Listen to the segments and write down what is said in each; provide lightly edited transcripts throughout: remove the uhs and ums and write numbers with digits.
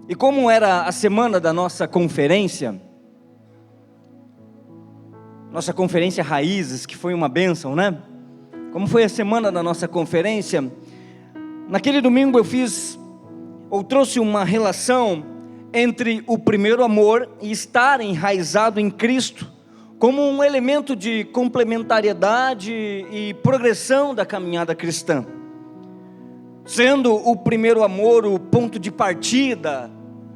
E como era a semana da nossa conferência Raízes, que foi uma bênção, né? Como foi a semana da nossa conferência, naquele domingo trouxe uma relação entre o primeiro amor e estar enraizado em Cristo, como um elemento de complementariedade e progressão da caminhada cristã. Sendo o primeiro amor o ponto de partida,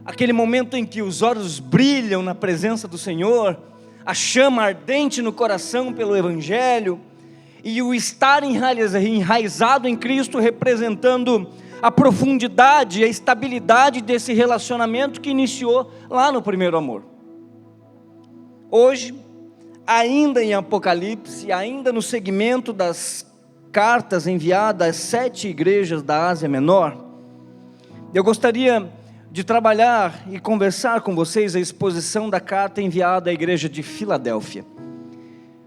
aquele momento em que os olhos brilham na presença do Senhor, a chama ardente no coração pelo Evangelho, e o estar enraizado em Cristo representando a profundidade e a estabilidade desse relacionamento que iniciou lá no primeiro amor. Hoje, ainda em Apocalipse, ainda no segmento das cartas enviadas às 7 igrejas da Ásia Menor, eu gostaria de trabalhar e conversar com vocês a exposição da carta enviada à igreja de Filadélfia.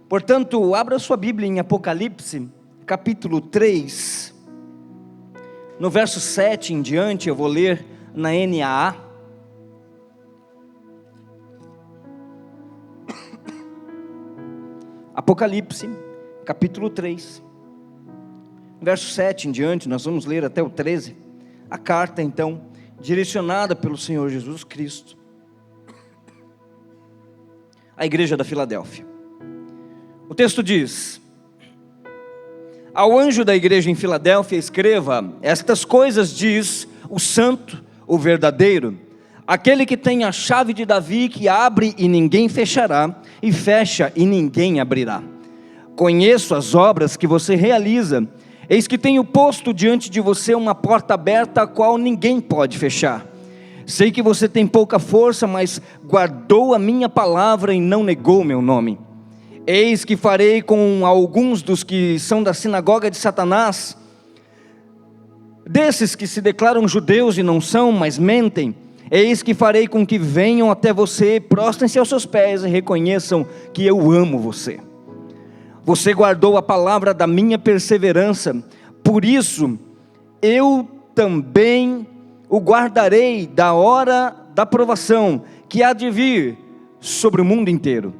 Portanto, abra sua Bíblia em Apocalipse, capítulo 3, no verso 7 em diante, eu vou ler na NAA. Apocalipse, capítulo 3, verso 7 em diante, nós vamos ler até o 13, a carta então, direcionada pelo Senhor Jesus Cristo, à igreja da Filadélfia. O texto diz: ao anjo da igreja em Filadélfia escreva, estas coisas diz o santo, o verdadeiro, aquele que tem a chave de Davi, que abre e ninguém fechará, e fecha e ninguém abrirá. Conheço as obras que você realiza, eis que tenho posto diante de você uma porta aberta, a qual ninguém pode fechar. Sei que você tem pouca força, mas guardou a minha palavra e não negou meu nome. Eis que farei com alguns dos que são da sinagoga de Satanás, desses que se declaram judeus e não são, mas mentem. Eis que farei com que venham até você, prostrem-se aos seus pés e reconheçam que eu amo você. Você guardou a palavra da minha perseverança, por isso eu também o guardarei da hora da provação, que há de vir sobre o mundo inteiro,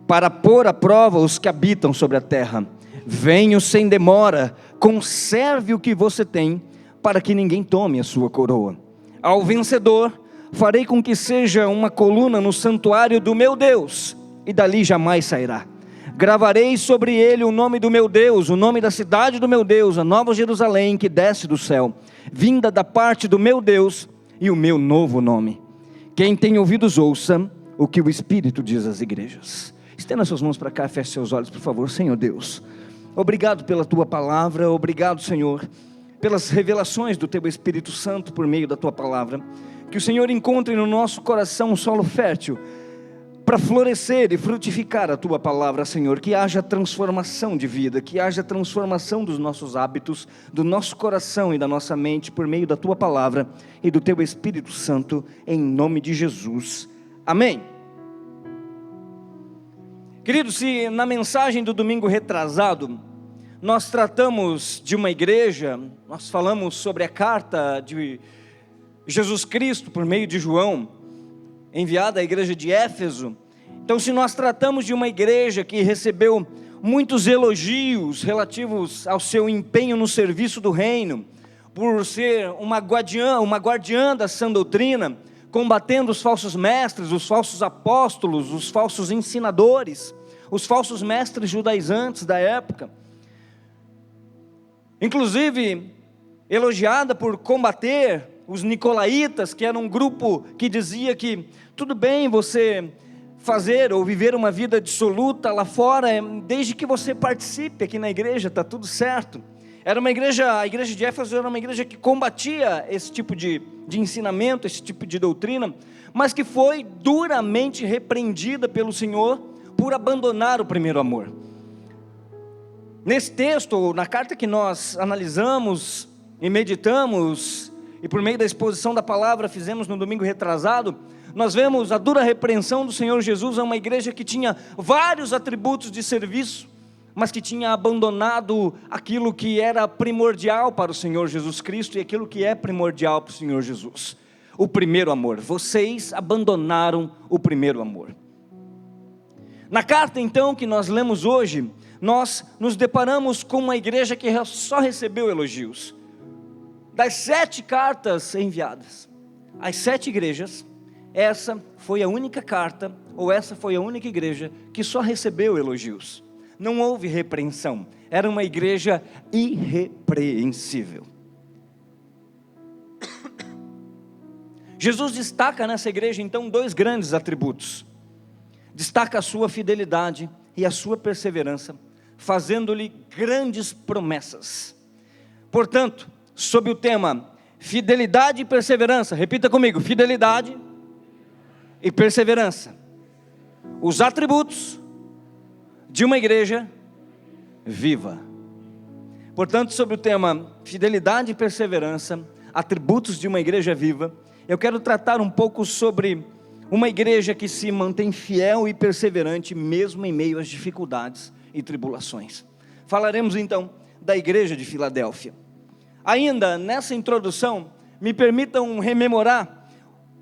para pôr à prova os que habitam sobre a terra. Venho sem demora, conserve o que você tem, para que ninguém tome a sua coroa. Ao vencedor, farei com que seja uma coluna no santuário do meu Deus, e dali jamais sairá. Gravarei sobre ele o nome do meu Deus, o nome da cidade do meu Deus, a nova Jerusalém que desce do céu, vinda da parte do meu Deus, e o meu novo nome. Quem tem ouvidos ouça o que o Espírito diz às igrejas. Estenda suas mãos para cá, feche seus olhos, por favor. Senhor Deus, obrigado pela tua palavra, obrigado, Senhor, pelas revelações do teu Espírito Santo por meio da tua palavra. Que o Senhor encontre no nosso coração um solo fértil para florescer e frutificar a tua palavra, Senhor. Que haja transformação de vida, que haja transformação dos nossos hábitos, do nosso coração e da nossa mente por meio da tua palavra e do teu Espírito Santo, em nome de Jesus. Amém. Queridos, se na mensagem do domingo retrasado nós tratamos de uma igreja, nós falamos sobre a carta de Jesus Cristo por meio de João, enviada à igreja de Éfeso. Então, se nós tratamos de uma igreja que recebeu muitos elogios relativos ao seu empenho no serviço do reino, por ser uma guardiã da sã doutrina, combatendo os falsos mestres, os falsos apóstolos, os falsos ensinadores, os falsos mestres judaizantes da época, inclusive elogiada por combater os nicolaítas, que era um grupo que dizia que tudo bem você fazer ou viver uma vida dissoluta lá fora, desde que você participe aqui na igreja, está tudo certo. Era uma igreja, a igreja de Éfeso era uma igreja que combatia esse tipo de ensinamento, esse tipo de doutrina, mas que foi duramente repreendida pelo Senhor por abandonar o primeiro amor. Nesse texto, na carta que nós analisamos e meditamos, e por meio da exposição da palavra fizemos no domingo retrasado, nós vemos a dura repreensão do Senhor Jesus a uma igreja que tinha vários atributos de serviço, mas que tinha abandonado aquilo que era primordial para o Senhor Jesus Cristo e aquilo que é primordial para o Senhor Jesus. o primeiro amor. Vocês abandonaram o primeiro amor. Na carta então que nós lemos hoje, nós nos deparamos com uma igreja que só recebeu elogios. Das 7 cartas enviadas, as 7 igrejas, essa foi a única carta, ou essa foi a única igreja que só recebeu elogios. Não houve repreensão, era uma igreja irrepreensível. Jesus destaca nessa igreja então 2 grandes atributos. Destaca a sua fidelidade e a sua perseverança, fazendo-lhe grandes promessas. Portanto, sob o tema fidelidade e perseverança, repita comigo: fidelidade e perseverança, os atributos de uma igreja viva. Portanto, sobre o tema fidelidade e perseverança, atributos de uma igreja viva, eu quero tratar um pouco sobre uma igreja que se mantém fiel e perseverante mesmo em meio às dificuldades e tribulações. Falaremos então da igreja de Filadélfia. Ainda nessa introdução, me permitam rememorar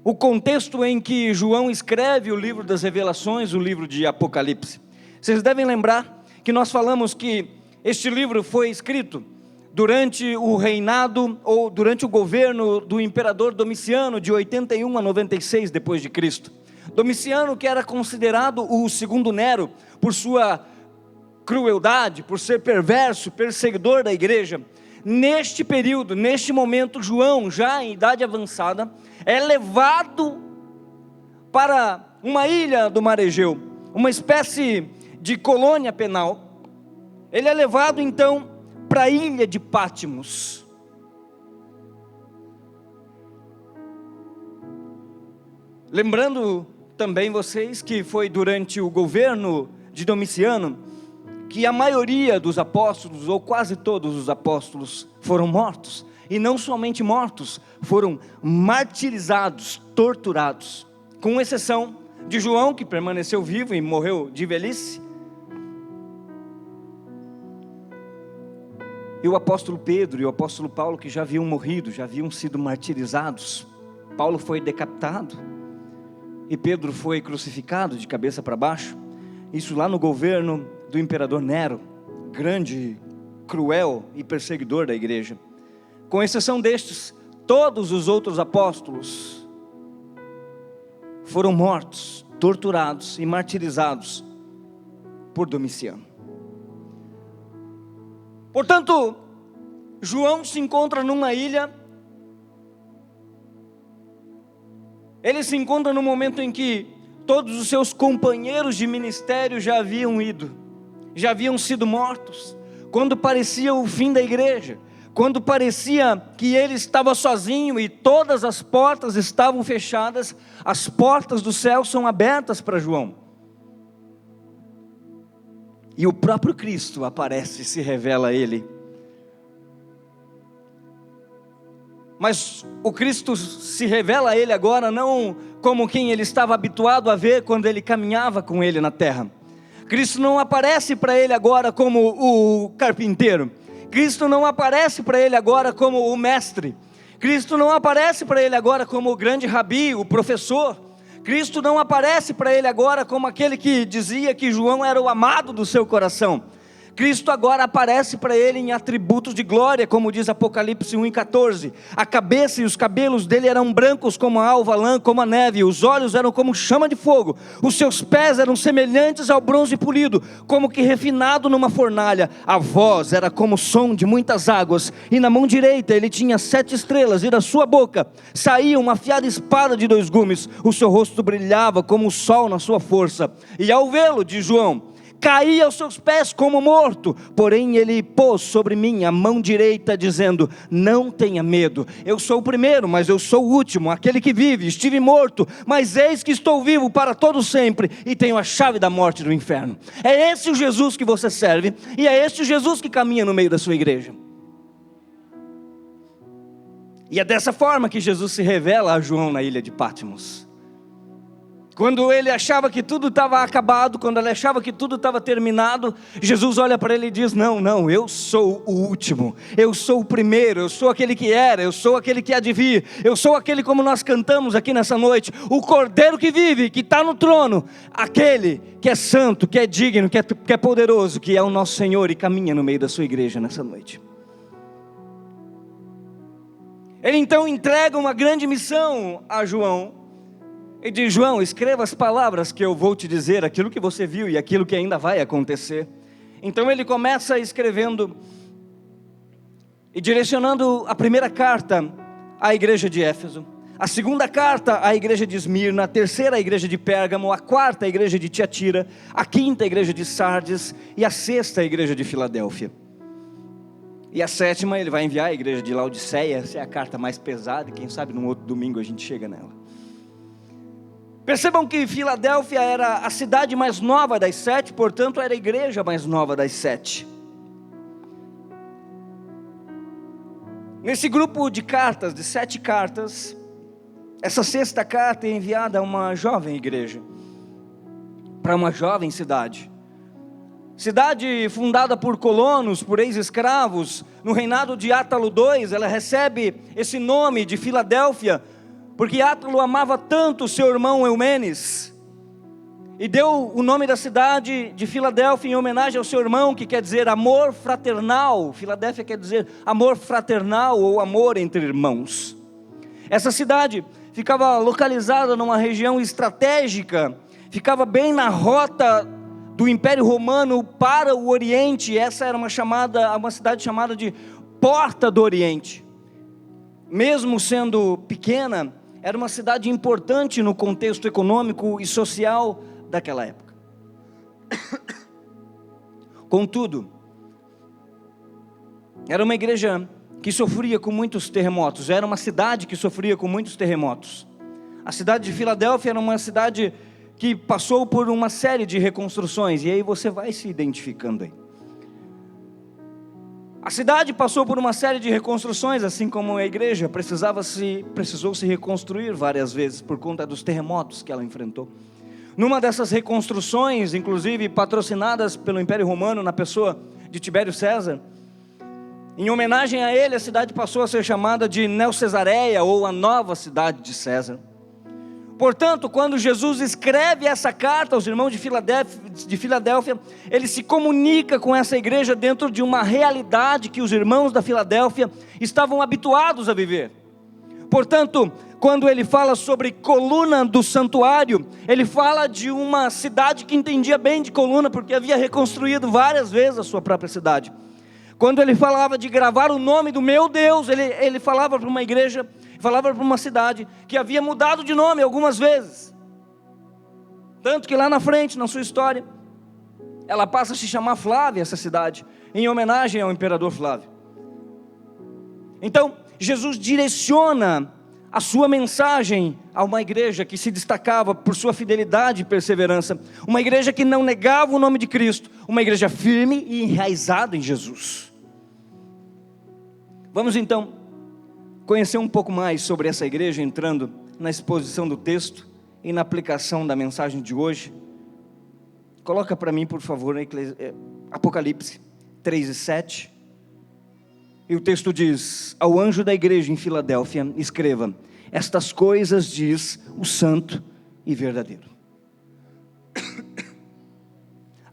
o contexto em que João escreve o livro das Revelações, o livro de Apocalipse. Vocês devem lembrar que nós falamos que este livro foi escrito durante o reinado, ou durante o governo do imperador Domiciano, de 81 a 96 depois de Cristo. Domiciano, que era considerado o segundo Nero, por sua crueldade, por ser perverso, perseguidor da igreja. Neste período, neste momento, João, já em idade avançada, é levado para uma ilha do mar Egeu, uma espécie de colônia penal. Ele é levado então para a ilha de Patmos. Lembrando também vocês que foi durante o governo de Domiciano que a maioria dos apóstolos, ou quase todos os apóstolos, foram mortos. E não somente mortos, foram martirizados, torturados, com exceção de João, que permaneceu vivo e morreu de velhice, e o apóstolo Pedro e o apóstolo Paulo, que já haviam morrido, já haviam sido martirizados. Paulo foi decapitado e Pedro foi crucificado de cabeça para baixo. Isso lá no governo do imperador Nero, grande, cruel e perseguidor da igreja. Com exceção destes, todos os outros apóstolos foram mortos, torturados e martirizados por Domiciano. Portanto, João se encontra numa ilha. Ele se encontra no momento em que todos os seus companheiros de ministério já haviam ido, já haviam sido mortos, quando parecia o fim da igreja, quando parecia que ele estava sozinho e todas as portas estavam fechadas, as portas do céu são abertas para João. E o próprio Cristo aparece e se revela a ele. Mas o Cristo se revela a ele agora não como quem ele estava habituado a ver quando ele caminhava com ele na terra. Cristo não aparece para ele agora como o carpinteiro. Cristo não aparece para ele agora como o mestre. Cristo não aparece para ele agora como o grande rabi, o professor. Cristo não aparece para ele agora como aquele que dizia que João era o amado do seu coração. Cristo agora aparece para ele em atributos de glória, como diz Apocalipse 1:14. A cabeça e os cabelos dele eram brancos como a alva lã, como a neve. Os olhos eram como chama de fogo. Os seus pés eram semelhantes ao bronze polido, como que refinado numa fornalha. A voz era como o som de muitas águas. E na mão direita ele tinha 7 estrelas. E da sua boca saía uma afiada espada de 2 gumes. O seu rosto brilhava como o sol na sua força. E ao vê-lo, diz João, caí aos seus pés como morto, porém ele pôs sobre mim a mão direita, dizendo, não tenha medo, eu sou o primeiro, mas eu sou o último, aquele que vive. Estive morto, mas eis que estou vivo para todo sempre, e tenho a chave da morte e do inferno. É esse o Jesus que você serve, e é esse o Jesus que caminha no meio da sua igreja. E é dessa forma que Jesus se revela a João na ilha de Patmos, Quando ele achava que tudo estava acabado, quando ele achava que tudo estava terminado, Jesus olha para ele e diz: não, eu sou o último, eu sou o primeiro, eu sou aquele que era, eu sou aquele que há de vir, eu sou aquele, como nós cantamos aqui nessa noite, o Cordeiro que vive, que está no trono, aquele que é santo, que é digno, que é poderoso, que é o nosso Senhor e caminha no meio da sua igreja nessa noite. Ele então entrega uma grande missão a João, e diz: João, escreva as palavras que eu vou te dizer, aquilo que você viu e aquilo que ainda vai acontecer. Então ele começa escrevendo e direcionando a primeira carta à igreja de Éfeso, a segunda carta à igreja de Esmirna, a terceira à igreja de Pérgamo, a quarta à igreja de Tiatira, a quinta à igreja de Sardes e a sexta à igreja de Filadélfia. E a sétima ele vai enviar à igreja de Laodiceia. Essa é a carta mais pesada, e quem sabe num outro domingo a gente chega nela. Percebam que Filadélfia era a cidade mais nova das 7, portanto era a igreja mais nova das 7. Nesse grupo de cartas, de 7 cartas, essa sexta carta é enviada a uma jovem igreja, para uma jovem cidade. Cidade fundada por colonos, por ex-escravos, no reinado de Átalo II, ela recebe esse nome de Filadélfia, porque Átalo amava tanto o seu irmão Eumenes, e deu o nome da cidade de Filadélfia em homenagem ao seu irmão, que quer dizer amor fraternal. Filadélfia quer dizer amor fraternal ou amor entre irmãos. Essa cidade ficava localizada numa região estratégica, ficava bem na rota do Império Romano para o Oriente. Essa era uma cidade chamada de Porta do Oriente. Mesmo sendo pequena, era uma cidade importante no contexto econômico e social daquela época. Contudo, era uma igreja que sofria com muitos terremotos, era uma cidade que sofria com muitos terremotos. A cidade de Filadélfia era uma cidade que passou por uma série de reconstruções, e aí você vai se identificando aí. A cidade passou por uma série de reconstruções, assim como a igreja precisou se reconstruir várias vezes por conta dos terremotos que ela enfrentou. Numa dessas reconstruções, inclusive patrocinadas pelo Império Romano na pessoa de Tibério César, em homenagem a ele, a cidade passou a ser chamada de Neo-Cesareia, ou a nova cidade de César. Portanto, quando Jesus escreve essa carta aos irmãos de Filadélfia, ele se comunica com essa igreja dentro de uma realidade que os irmãos da Filadélfia estavam habituados a viver. Portanto, quando ele fala sobre coluna do santuário, ele fala de uma cidade que entendia bem de coluna, porque havia reconstruído várias vezes a sua própria cidade. Quando ele falava de gravar o nome do meu Deus, ele falava para uma igreja, falava para uma cidade que havia mudado de nome algumas vezes. Tanto que lá na frente, na sua história, ela passa a se chamar Flávia, essa cidade, em homenagem ao imperador Flávio. Então, Jesus direciona a sua mensagem a uma igreja que se destacava por sua fidelidade e perseverança, uma igreja que não negava o nome de Cristo, uma igreja firme e enraizada em Jesus. Vamos então conhecer um pouco mais sobre essa igreja, entrando na exposição do texto e na aplicação da mensagem de hoje. Coloca para mim, por favor, Apocalipse 3:7. E o texto diz: ao anjo da igreja em Filadélfia, escreva: estas coisas diz o santo e verdadeiro,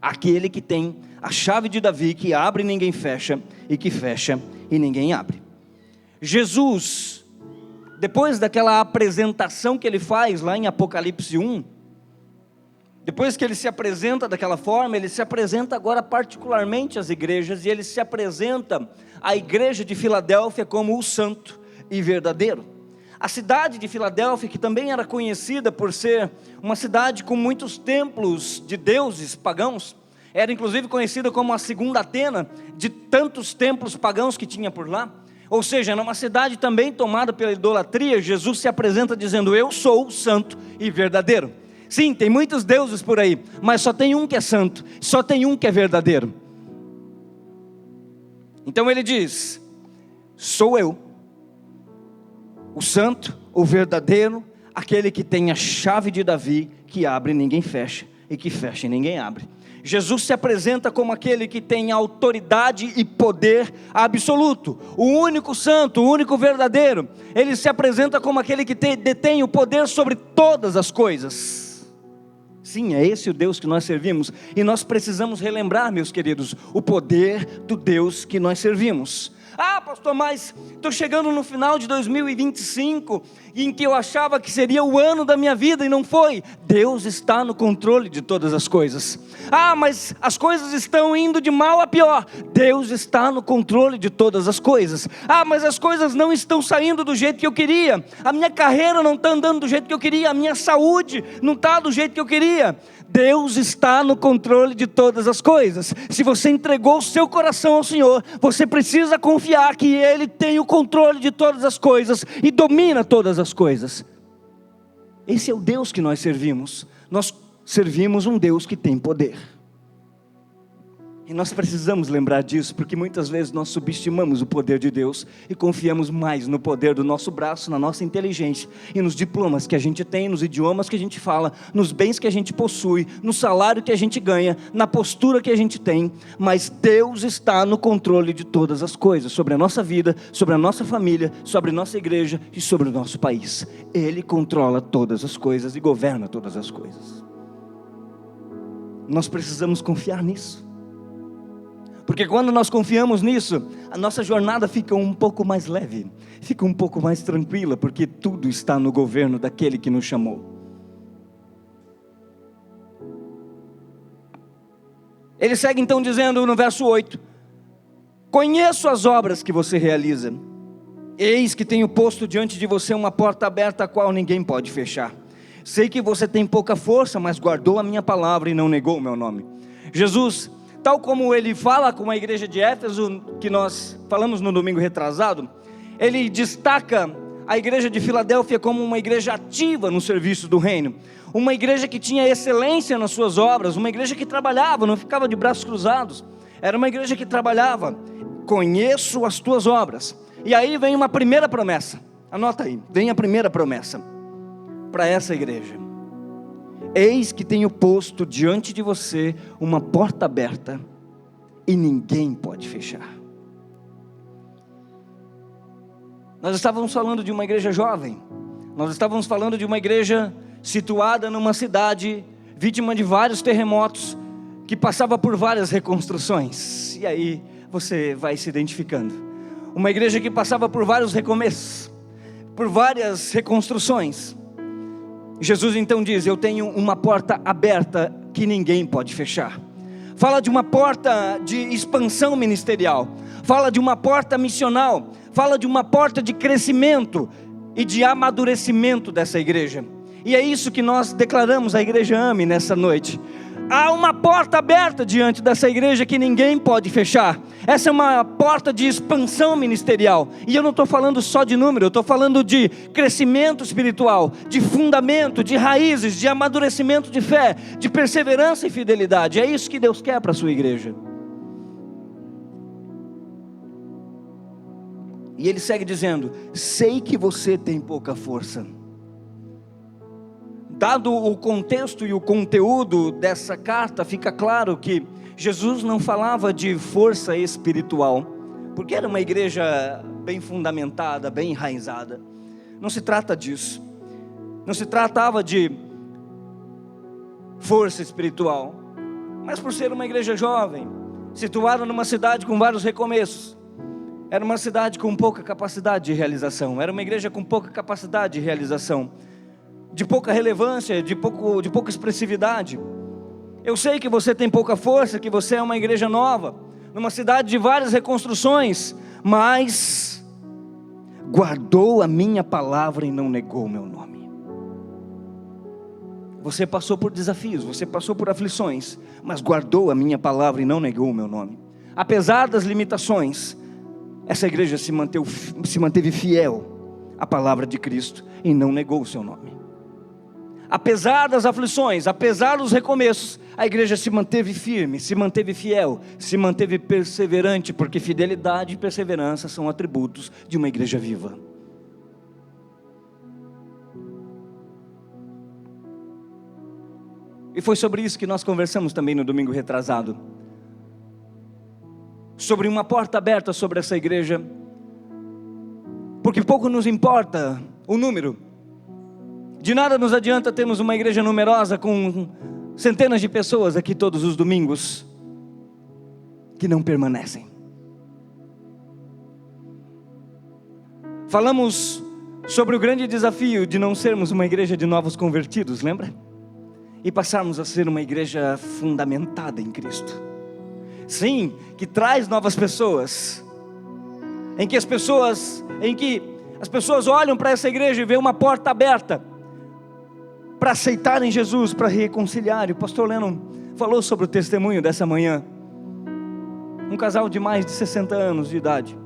aquele que tem a chave de Davi, que abre e ninguém fecha, e que fecha e ninguém abre. Jesus, depois daquela apresentação que ele faz lá em Apocalipse 1, depois que ele se apresenta daquela forma, ele se apresenta agora particularmente às igrejas, e ele se apresenta à igreja de Filadélfia como o santo e verdadeiro. A cidade de Filadélfia, que também era conhecida por ser uma cidade com muitos templos de deuses pagãos, era inclusive conhecida como a segunda Atena, de tantos templos pagãos que tinha por lá. Ou seja, era uma cidade também tomada pela idolatria. Jesus se apresenta dizendo: eu sou o santo e verdadeiro. Sim, tem muitos deuses por aí, mas só tem um que é santo, só tem um que é verdadeiro. Então ele diz: sou eu, o santo, o verdadeiro, aquele que tem a chave de Davi, que abre e ninguém fecha, e que fecha e ninguém abre. Jesus se apresenta como aquele que tem autoridade e poder absoluto, o único santo, o único verdadeiro. Ele se apresenta como aquele que detém o poder sobre todas as coisas. Sim, é esse o Deus que nós servimos, e nós precisamos relembrar, meus queridos, o poder do Deus que nós servimos. Ah, pastor, mas estou chegando no final de 2025, em que eu achava que seria o ano da minha vida e não foi. Deus está no controle de todas as coisas. Ah, mas as coisas estão indo de mal a pior. Deus está no controle de todas as coisas. Ah, mas as coisas não estão saindo do jeito que eu queria. A minha carreira não está andando do jeito que eu queria. A minha saúde não está do jeito que eu queria. Deus está no controle de todas as coisas. Se você entregou o seu coração ao Senhor, você precisa confiar que Ele tem o controle de todas as coisas e domina todas as coisas. Esse é o Deus que nós servimos. Nós servimos um Deus que tem poder. E nós precisamos lembrar disso, porque muitas vezes nós subestimamos o poder de Deus e confiamos mais no poder do nosso braço, na nossa inteligência e nos diplomas que a gente tem, nos idiomas que a gente fala, nos bens que a gente possui, no salário que a gente ganha, na postura que a gente tem. Mas Deus está no controle de todas as coisas, sobre a nossa vida, sobre a nossa família, sobre a nossa igreja e sobre o nosso país. Ele controla todas as coisas e governa todas as coisas. Nós precisamos confiar nisso. Porque quando nós confiamos nisso, a nossa jornada fica um pouco mais leve, fica um pouco mais tranquila, porque tudo está no governo daquele que nos chamou. Ele segue então dizendo no verso 8: conheço as obras que você realiza, eis que tenho posto diante de você uma porta aberta, a qual ninguém pode fechar. Sei que você tem pouca força, mas guardou a minha palavra e não negou o meu nome. Jesus, tal como ele fala com a igreja de Éfeso, que nós falamos no domingo retrasado, ele destaca a igreja de Filadélfia como uma igreja ativa no serviço do reino, uma igreja que tinha excelência nas suas obras, uma igreja que trabalhava, não ficava de braços cruzados, era uma igreja que trabalhava. Conheço as tuas obras. E aí vem uma primeira promessa, anota aí, vem a primeira promessa para essa igreja: eis que tenho posto diante de você uma porta aberta e ninguém pode fechar. Nós estávamos falando de uma igreja jovem, nós estávamos falando de uma igreja situada numa cidade vítima de vários terremotos, que passava por várias reconstruções. E aí você vai se identificando. Uma igreja que passava por vários recomeços, por várias reconstruções. Jesus então diz: eu tenho uma porta aberta que ninguém pode fechar. Fala de uma porta de expansão ministerial, fala de uma porta missional, fala de uma porta de crescimento e de amadurecimento dessa igreja. E é isso que nós declaramos a igreja AME nessa noite. Há uma porta aberta diante dessa igreja que ninguém pode fechar. Essa é uma porta de expansão ministerial. E eu não estou falando só de número, eu estou falando de crescimento espiritual, de fundamento, de raízes, de amadurecimento de fé, de perseverança e fidelidade. É isso que Deus quer para a sua igreja. E ele segue dizendo: sei que você tem pouca força. Dado o contexto e o conteúdo dessa carta, fica claro que Jesus não falava de força espiritual, porque era uma igreja bem fundamentada, bem enraizada. Não se trata disso. Não se tratava de força espiritual, mas por ser uma igreja jovem, situada numa cidade com vários recomeços, era uma cidade com pouca capacidade de realização, era uma igreja com pouca capacidade de realização, de pouca relevância, de pouca expressividade. Eu sei que você tem pouca força, que você é uma igreja nova, numa cidade de várias reconstruções, mas guardou a minha palavra e não negou o meu nome. Você passou por desafios, você passou por aflições, mas guardou a minha palavra e não negou o meu nome. Apesar das limitações, essa igreja se manteve fiel à palavra de Cristo e não negou o seu nome. Apesar das aflições, apesar dos recomeços, a igreja se manteve firme, se manteve fiel, se manteve perseverante, porque fidelidade e perseverança são atributos de uma igreja viva. E foi sobre isso que nós conversamos também no domingo retrasado. Sobre uma porta aberta sobre essa igreja. Porque pouco nos importa o número. De nada nos adianta termos uma igreja numerosa com centenas de pessoas aqui todos os domingos que não permanecem. Falamos sobre o grande desafio de não sermos uma igreja de novos convertidos, lembra? E passarmos a ser uma igreja fundamentada em Cristo. Sim, que traz novas pessoas. Em que as pessoas olham para essa igreja e vê uma porta aberta para aceitarem Jesus, para reconciliar. E o pastor Lennon falou sobre o testemunho dessa manhã. Um casal de mais de 60 anos de idade.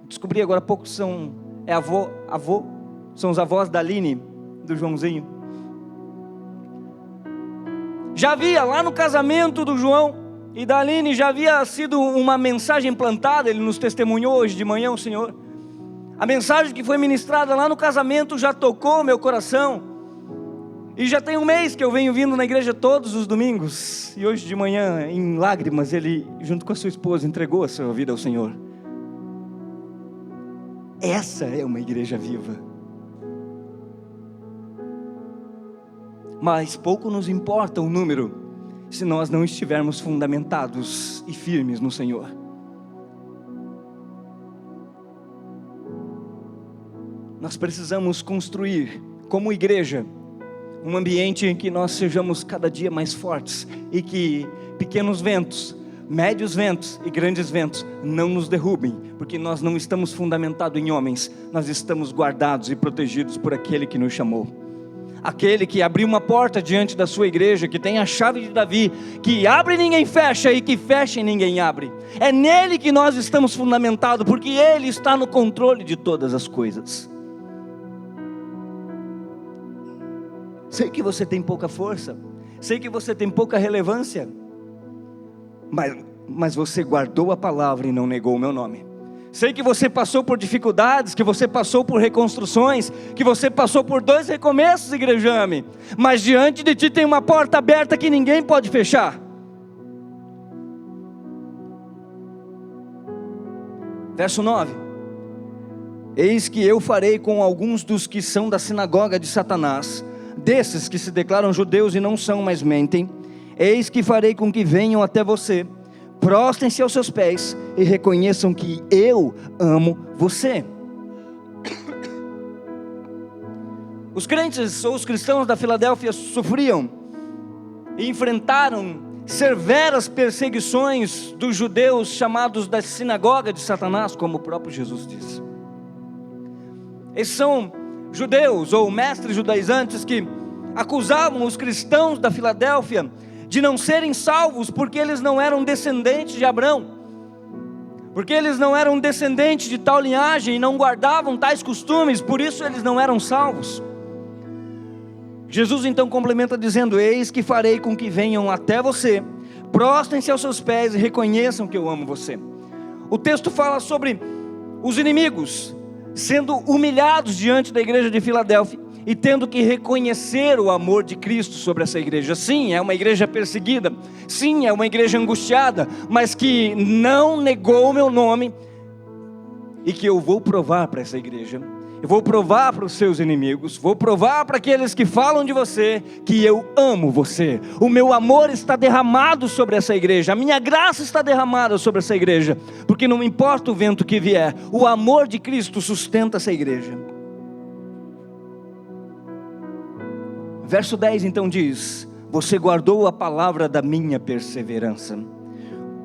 Descobri agora há pouco que são os avós da Aline, do Joãozinho. Já havia lá no casamento do João e da Aline, já havia sido uma mensagem plantada. Ele nos testemunhou hoje de manhã, o Senhor. A mensagem que foi ministrada lá no casamento já tocou o meu coração. E já tem um mês que eu venho vindo na igreja todos os domingos. E hoje de manhã, em lágrimas, ele, junto com a sua esposa, entregou a sua vida ao Senhor. Essa é uma igreja viva. Mas pouco nos importa o número, se nós não estivermos fundamentados e firmes no Senhor. Nós precisamos construir, como igreja, um ambiente em que nós sejamos cada dia mais fortes e que pequenos ventos, médios ventos e grandes ventos não nos derrubem, porque nós não estamos fundamentados em homens, nós estamos guardados e protegidos por aquele que nos chamou. Aquele que abriu uma porta diante da sua igreja, que tem a chave de Davi, que abre e ninguém fecha, e que fecha e ninguém abre. É nele que nós estamos fundamentados, porque ele está no controle de todas as coisas. Sei que você tem pouca força, sei que você tem pouca relevância, mas você guardou a palavra e não negou o meu nome. Sei que você passou por dificuldades, que você passou por reconstruções, que você passou por 2 recomeços, Igrejame, mas diante de ti tem uma porta aberta que ninguém pode fechar. Verso 9: eis que eu farei com alguns dos que são da sinagoga de Satanás, desses que se declaram judeus e não são, mas mentem, eis que farei com que venham até você, prostrem-se aos seus pés e reconheçam que eu amo você. Os crentes ou os cristãos da Filadélfia sofriam e enfrentaram severas perseguições dos judeus chamados da sinagoga de Satanás, como o próprio Jesus disse. Esses são judeus ou mestres judaizantes que acusavam os cristãos da Filadélfia de não serem salvos porque eles não eram descendentes de Abraão, porque eles não eram descendentes de tal linhagem e não guardavam tais costumes, por isso eles não eram salvos. Jesus então complementa dizendo: eis que farei com que venham até você, prostrem-se aos seus pés e reconheçam que eu amo você. O texto fala sobre os inimigos sendo humilhados diante da igreja de Filadélfia e tendo que reconhecer o amor de Cristo sobre essa igreja. Sim, é uma igreja perseguida, sim, é uma igreja angustiada, mas que não negou o meu nome, e que eu vou provar para essa igreja, eu vou provar para os seus inimigos, vou provar para aqueles que falam de você, que eu amo você. O meu amor está derramado sobre essa igreja, a minha graça está derramada sobre essa igreja, porque não importa o vento que vier, o amor de Cristo sustenta essa igreja. Verso 10 então diz: você guardou a palavra da minha perseverança,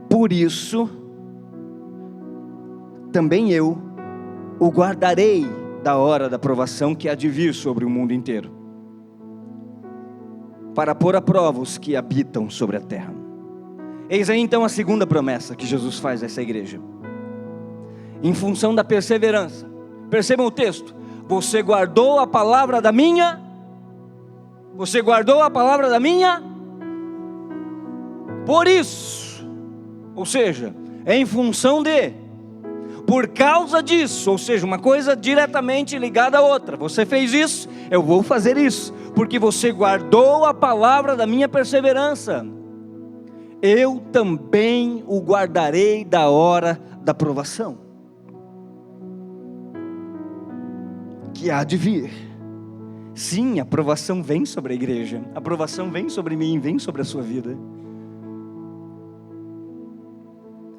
por isso também eu o guardarei da hora da provação que há de vir sobre o mundo inteiro, para pôr à prova os que habitam sobre a terra. Eis aí então a segunda promessa que Jesus faz a essa igreja, em função da perseverança. Percebam o texto: você guardou a palavra da minha. Você guardou a palavra da minha. Por isso, ou seja, em função de, por causa disso, ou seja, uma coisa diretamente ligada à outra. Você fez isso, eu vou fazer isso. porque você guardou a palavra da minha perseverança, eu também o guardarei da hora da provação, que há de vir. Sim, a provação vem sobre a igreja, a provação vem sobre mim, vem sobre a sua vida.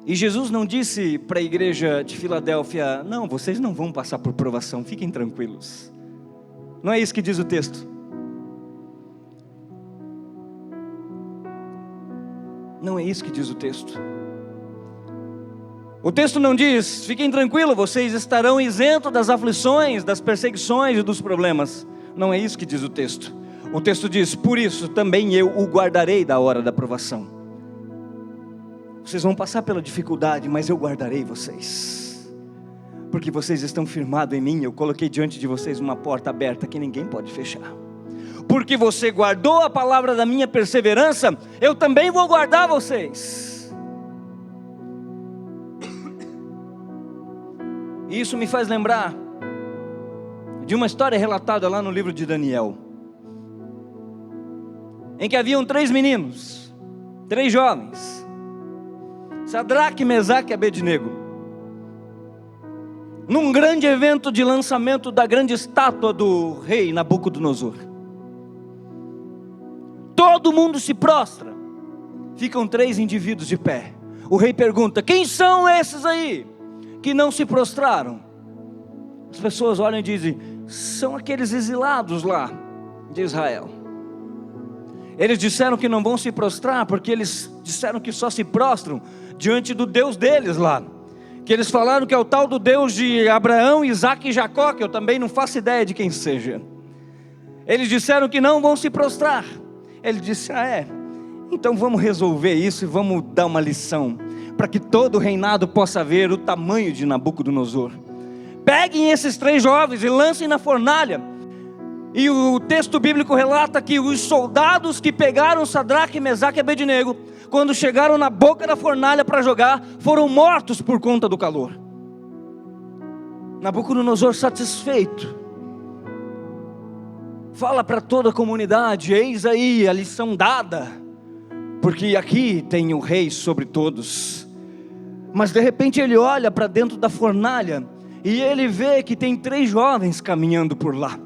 E Jesus não disse para a igreja de Filadélfia: não, vocês não vão passar por provação, fiquem tranquilos. Não é isso que diz o texto. Não é isso que diz o texto. O texto não diz: fiquem tranquilos, vocês estarão isentos das aflições, das perseguições e dos problemas. Não é isso que diz o texto. O texto diz: por isso também eu o guardarei da hora da provação. Vocês vão passar pela dificuldade, mas eu guardarei vocês, porque vocês estão firmados em mim. Eu coloquei diante de vocês uma porta aberta que ninguém pode fechar. Porque você guardou a palavra da minha perseverança, eu também vou guardar vocês. Isso me faz lembrar de uma história relatada lá no livro de Daniel, em que haviam 3 meninos, 3 jovens, Sadraque, Mesaque e Abednego, num grande evento de lançamento da grande estátua do rei Nabucodonosor. Todo mundo se prostra, ficam 3 indivíduos de pé. O rei pergunta: quem são esses aí que não se prostraram? As pessoas olham e dizem: são aqueles exilados lá de Israel. Eles disseram que não vão se prostrar, porque eles disseram que só se prostram diante do Deus deles lá, que eles falaram que é o tal do Deus de Abraão, Isaque e Jacó, que eu também não faço ideia de quem seja. Eles disseram que não vão se prostrar. Ele disse: então vamos resolver isso e vamos dar uma lição, para que todo o reinado possa ver o tamanho de Nabucodonosor. Peguem esses 3 jovens e lancem na fornalha. E o texto bíblico relata que os soldados que pegaram Sadraque, Mesaque e Abednego, quando chegaram na boca da fornalha para jogar, foram mortos por conta do calor. Nabucodonosor, satisfeito, fala para toda a comunidade: eis aí a lição dada, porque aqui tem o rei sobre todos. Mas de repente ele olha para dentro da fornalha e ele vê que tem 3 jovens caminhando por lá.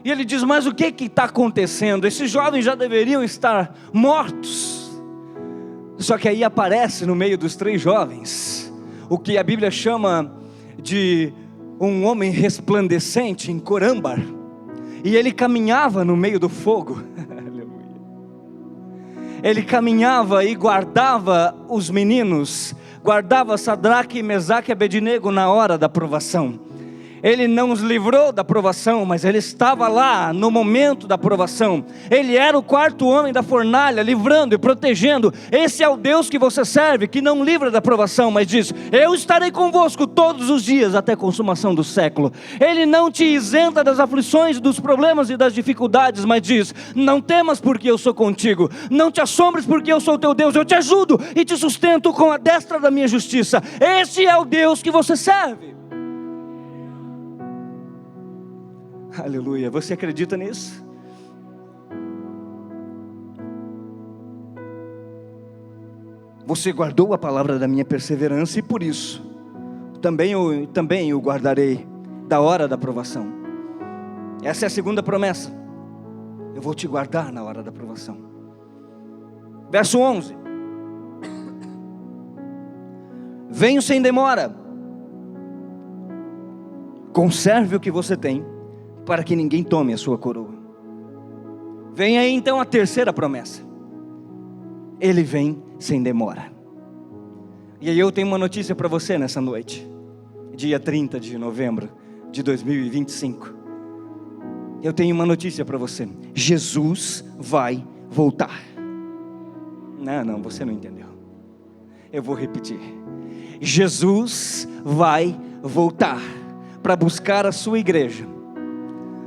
E ele diz: mas o que está acontecendo? Esses jovens já deveriam estar mortos. Só que aí aparece no meio dos 3 jovens o que a Bíblia chama de um homem resplandecente em cor âmbar. E ele caminhava no meio do fogo. Ele caminhava e guardava os meninos, guardava Sadraque, Mesaque e Abednego na hora da provação. Ele não os livrou da provação, mas ele estava lá no momento da provação. Ele era o 4º homem da fornalha, livrando e protegendo. Esse é o Deus que você serve, que não livra da provação, mas diz: eu estarei convosco todos os dias até a consumação do século. Ele não te isenta das aflições, dos problemas e das dificuldades, mas diz: não temas, porque eu sou contigo. Não te assombres, porque eu sou teu Deus. Eu te ajudo e te sustento com a destra da minha justiça. Esse é o Deus que você serve. Aleluia, você acredita nisso? Você guardou a palavra da minha perseverança, e por isso também o guardarei da hora da provação. Essa é a segunda promessa: eu vou te guardar na hora da provação. Verso 11: venho sem demora, conserve o que você tem, para que ninguém tome a sua coroa. Vem aí então a terceira promessa: ele vem sem demora. E aí eu tenho uma notícia para você nessa noite, dia 30 de novembro de 2025. Eu tenho uma notícia para você: Jesus vai voltar. Não, você não entendeu. Eu vou repetir: Jesus vai voltar para buscar a sua igreja.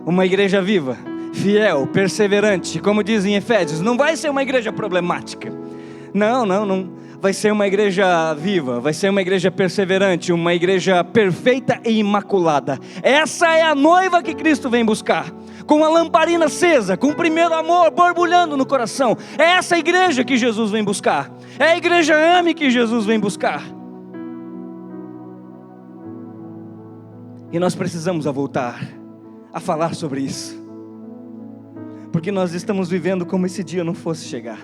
Uma igreja viva, fiel, perseverante, como diz em Efésios. Não vai ser uma igreja problemática. Não. Vai ser uma igreja viva, vai ser uma igreja perseverante, uma igreja perfeita e imaculada. Essa é a noiva que Cristo vem buscar. com a lamparina acesa, com o primeiro amor borbulhando no coração. É essa igreja que Jesus vem buscar. É a igreja ame que Jesus vem buscar. E nós precisamos voltar a falar sobre isso, porque nós estamos vivendo como esse dia não fosse chegar.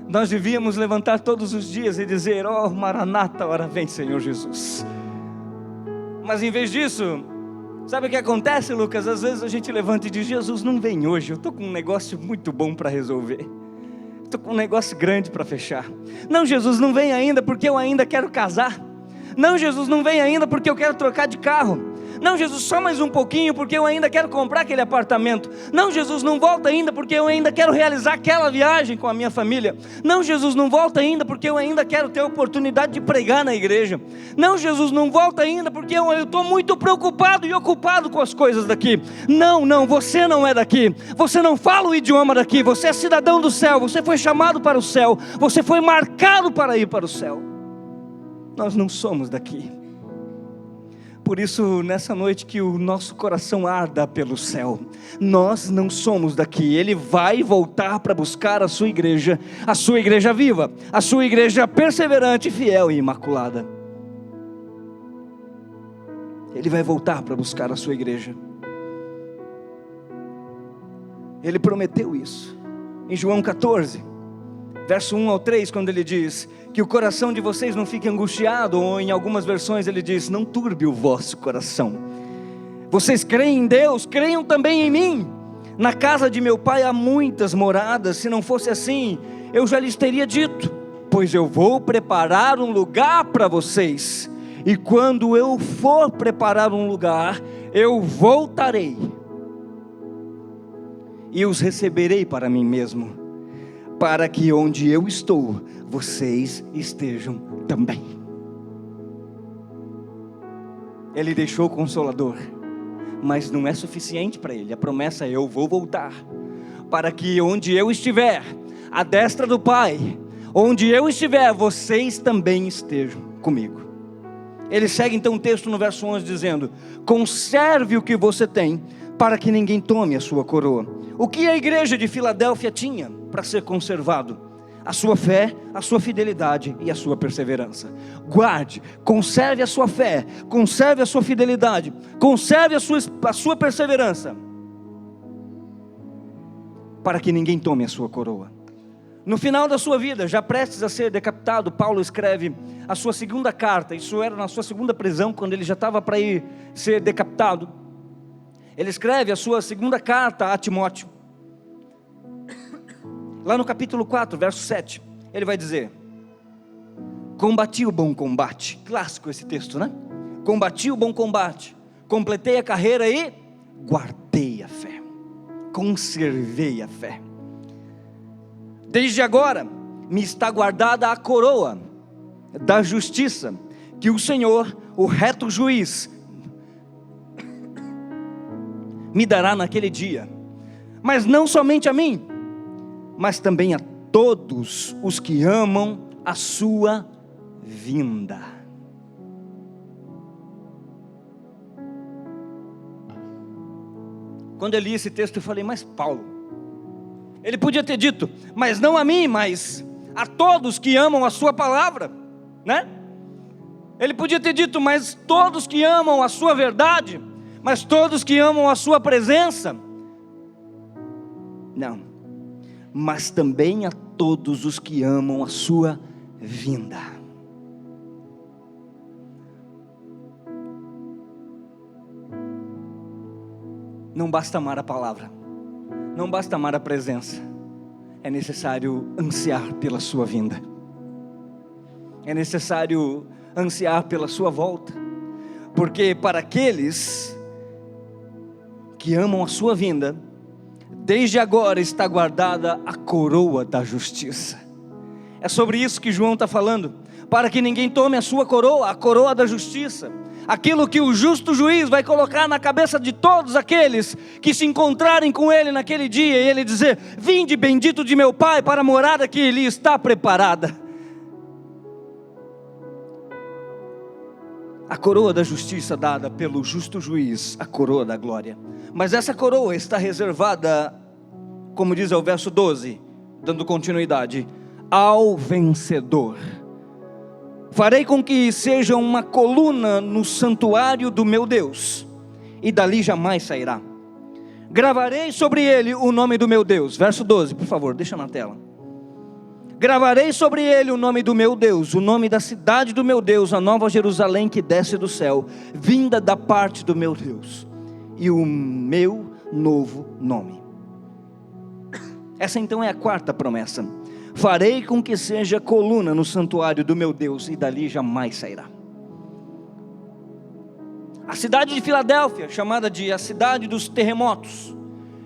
Nós devíamos levantar todos os dias e dizer: oh Maranata, ora vem Senhor Jesus. Mas em vez disso, sabe o que acontece, Lucas? Às vezes a gente levanta e diz: Jesus não vem hoje, eu estou com um negócio muito bom para resolver, estou com um negócio grande para fechar. Não, Jesus não vem ainda porque eu ainda quero casar. Não, Jesus não vem ainda porque eu quero trocar de carro. Não, Jesus, só mais um pouquinho porque eu ainda quero comprar aquele apartamento. Não, Jesus, não volta ainda porque eu ainda quero realizar aquela viagem com a minha família. Não, Jesus, não volta ainda porque eu ainda quero ter a oportunidade de pregar na igreja. Não, Jesus, não volta ainda porque eu estou muito preocupado e ocupado com as coisas daqui. Não, você não é daqui. Você não fala o idioma daqui. Você é cidadão do céu. Você foi chamado para o céu. Você foi marcado para ir para o céu. Nós não somos daqui. Por isso, nessa noite, que o nosso coração arda pelo céu. Nós não somos daqui. Ele vai voltar para buscar a sua igreja viva, a sua igreja perseverante, fiel e imaculada. Ele vai voltar para buscar a sua igreja. Ele prometeu isso em João 14, verso 1 ao 3, quando ele diz que o coração de vocês não fique angustiado, ou em algumas versões ele diz: não turbe o vosso coração. Vocês creem em Deus, creiam também em mim. Na casa de meu pai há muitas moradas. Se não fosse assim, eu já lhes teria dito, pois eu vou preparar um lugar para vocês. E quando eu for preparar um lugar, eu voltarei e os receberei para mim mesmo, para que onde eu estou, vocês estejam também. Ele deixou o Consolador, mas não é suficiente para ele. A promessa é: eu vou voltar, para que onde eu estiver, à destra do Pai, onde eu estiver, vocês também estejam comigo. Ele segue então o texto no verso 11 dizendo: conserve o que você tem, para que ninguém tome a sua coroa. O que a igreja de Filadélfia tinha para ser conservado? A sua fé, a sua fidelidade e a sua perseverança. Guarde, conserve a sua fé, conserve a sua fidelidade, conserve a sua perseverança, para que ninguém tome a sua coroa. No final da sua vida, já prestes a ser decapitado, Paulo escreve a sua segunda carta. Isso era na sua segunda prisão, quando ele já estava para ir ser decapitado. Ele escreve a sua segunda carta a Timóteo. Lá no capítulo 4, verso 7, ele vai dizer: combati o bom combate. Clássico esse texto, né? Combati o bom combate, completei a carreira e guardei a fé, conservei a fé. Desde agora me está guardada a coroa da justiça, que o Senhor, o reto juiz, me dará naquele dia. Mas não somente a mim, mas também a todos os que amam a sua vinda. Quando eu li esse texto, eu falei: mas Paulo, ele podia ter dito: mas não a mim, mas a todos que amam a sua palavra, né? Ele podia ter dito: mas todos que amam a sua verdade, mas todos que amam a sua presença. Não, mas também a todos os que amam a sua vinda. Não basta amar a palavra, não basta amar a presença, é necessário ansiar pela sua vinda, é necessário ansiar pela sua volta, porque para aqueles que amam a sua vinda, desde agora está guardada a coroa da justiça. É sobre isso que João está falando, para que ninguém tome a sua coroa, a coroa da justiça, aquilo que o justo juiz vai colocar na cabeça de todos aqueles que se encontrarem com ele naquele dia, e ele dizer: vinde bendito de meu Pai, para a morada que lhe está preparada. a coroa da justiça dada pelo justo juiz, a coroa da glória. Mas essa coroa está reservada, como diz o verso 12, dando continuidade, ao vencedor. Farei com que seja uma coluna no santuário do meu Deus, e dali jamais sairá. Gravarei sobre ele o nome do meu Deus. Verso 12, por favor, deixa na tela. Gravarei sobre ele o nome do meu Deus, o nome da cidade do meu Deus, a nova Jerusalém que desce do céu, vinda da parte do meu Deus, e o meu novo nome. Essa então é a quarta promessa. Farei com que seja coluna no santuário do meu Deus, e dali jamais sairá. A cidade de Filadélfia, chamada de a cidade dos terremotos,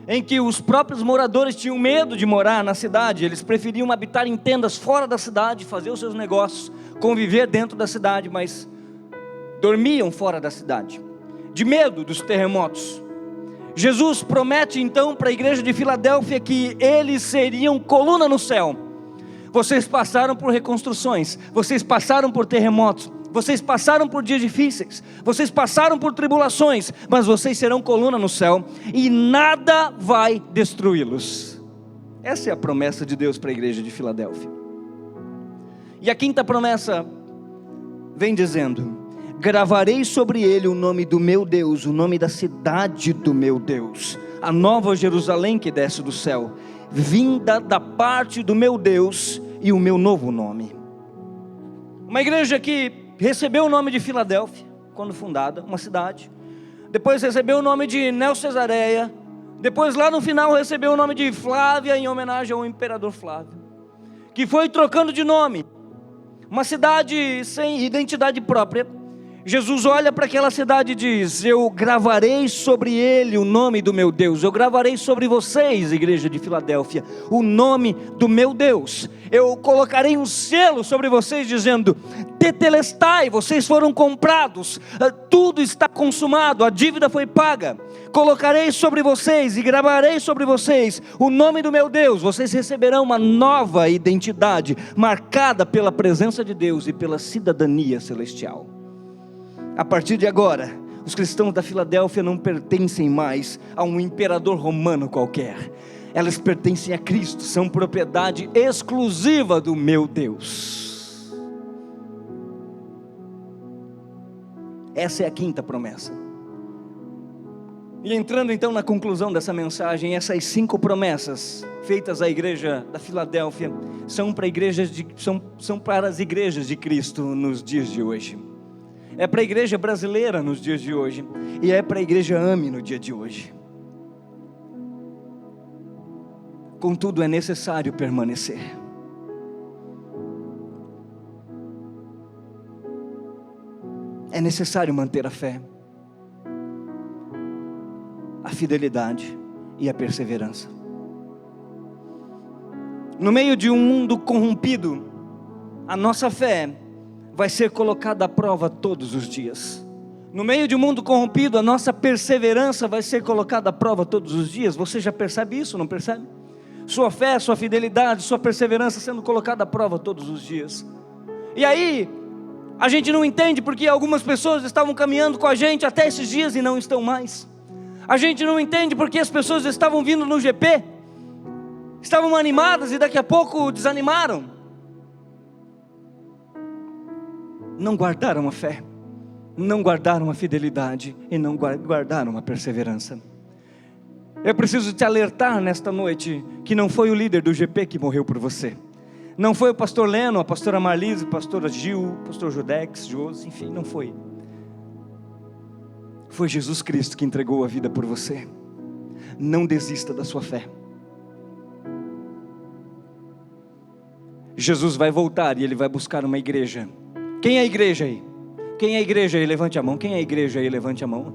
em que os próprios moradores tinham medo de morar na cidade, eles preferiam habitar em tendas fora da cidade, fazer os seus negócios, conviver dentro da cidade, mas dormiam fora da cidade, de medo dos terremotos. Jesus promete então para a igreja de Filadélfia que eles seriam coluna no céu. Vocês passaram por reconstruções, vocês passaram por terremotos, vocês passaram por dias difíceis, vocês passaram por tribulações, mas vocês serão coluna no céu, e nada vai destruí-los. Essa é a promessa de Deus para a igreja de Filadélfia. E a quinta promessa vem dizendo: gravarei sobre ele o nome do meu Deus, o nome da cidade do meu Deus, a nova Jerusalém que desce do céu, vinda da parte do meu Deus, e o meu novo nome. Uma igreja que recebeu o nome de Filadélfia, quando fundada, uma cidade. Depois recebeu o nome de Neo-Cesareia. Depois lá no final recebeu o nome de Flávia, em homenagem ao imperador Flávio, que foi trocando de nome. Uma cidade sem identidade própria. Jesus olha para aquela cidade e diz: eu gravarei sobre ele o nome do meu Deus. Eu gravarei sobre vocês, igreja de Filadélfia, o nome do meu Deus. Eu colocarei um selo sobre vocês dizendo: tetelestai, vocês foram comprados, tudo está consumado, a dívida foi paga. Colocarei sobre vocês e gravarei sobre vocês o nome do meu Deus. Vocês receberão uma nova identidade, marcada pela presença de Deus e pela cidadania celestial. A partir de agora, os cristãos da Filadélfia não pertencem mais a um imperador romano qualquer. Elas pertencem a Cristo, são propriedade exclusiva do meu Deus. Essa é a quinta promessa. E entrando então na conclusão dessa mensagem, essas 5 promessas feitas à igreja da Filadélfia são para as igrejas de Cristo nos dias de hoje. É para a igreja brasileira nos dias de hoje, e é para a igreja AME no dia de hoje. Contudo, é necessário permanecer. É necessário manter a fé, a fidelidade e a perseverança. No meio de um mundo corrompido, a nossa fé vai ser colocada à prova todos os dias. No meio de um mundo corrompido, a nossa perseverança vai ser colocada à prova todos os dias. Você já percebe isso, não percebe? Sua fé, sua fidelidade, sua perseverança sendo colocada à prova todos os dias. E aí, a gente não entende porque algumas pessoas estavam caminhando com a gente até esses dias e não estão mais. A gente não entende porque as pessoas estavam vindo no GP, estavam animadas e daqui a pouco desanimaram. Não guardaram a fé, não guardaram a fidelidade e não guardaram a perseverança. Eu preciso te alertar nesta noite que não foi o líder do GP que morreu por você. Não foi o pastor Leno, a pastora Marlise, a pastora Gil, o pastor Judex, Josi, enfim, não foi. Foi Jesus Cristo que entregou a vida por você. Não desista da sua fé. Jesus vai voltar e Ele vai buscar uma igreja. Quem é a igreja aí? Quem é a igreja aí? Levante a mão. Quem é a igreja aí? Levante a mão.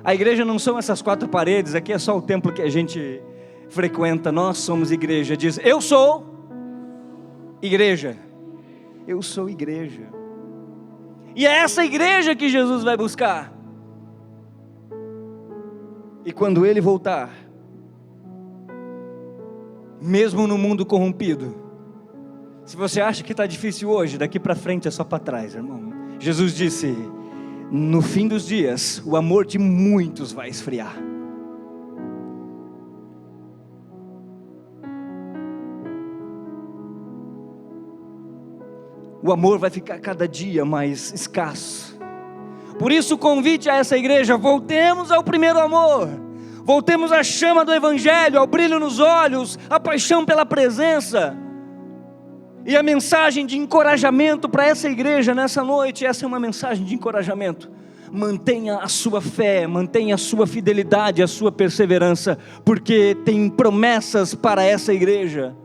A igreja não são essas 4 paredes, aqui é só o templo que a gente frequenta. Nós somos igreja. Diz: eu sou igreja. Eu sou igreja. E é essa igreja que Jesus vai buscar. E quando Ele voltar, mesmo no mundo corrompido, se você acha que está difícil hoje, daqui para frente é só para trás, irmão. Jesus disse: no fim dos dias, o amor de muitos vai esfriar. O amor vai ficar cada dia mais escasso. Por isso o convite a essa igreja: voltemos ao primeiro amor. Voltemos à chama do Evangelho, ao brilho nos olhos, à paixão pela presença. E a mensagem de encorajamento para essa igreja nessa noite, essa é uma mensagem de encorajamento. Mantenha a sua fé, mantenha a sua fidelidade, a sua perseverança, porque tem promessas para essa igreja.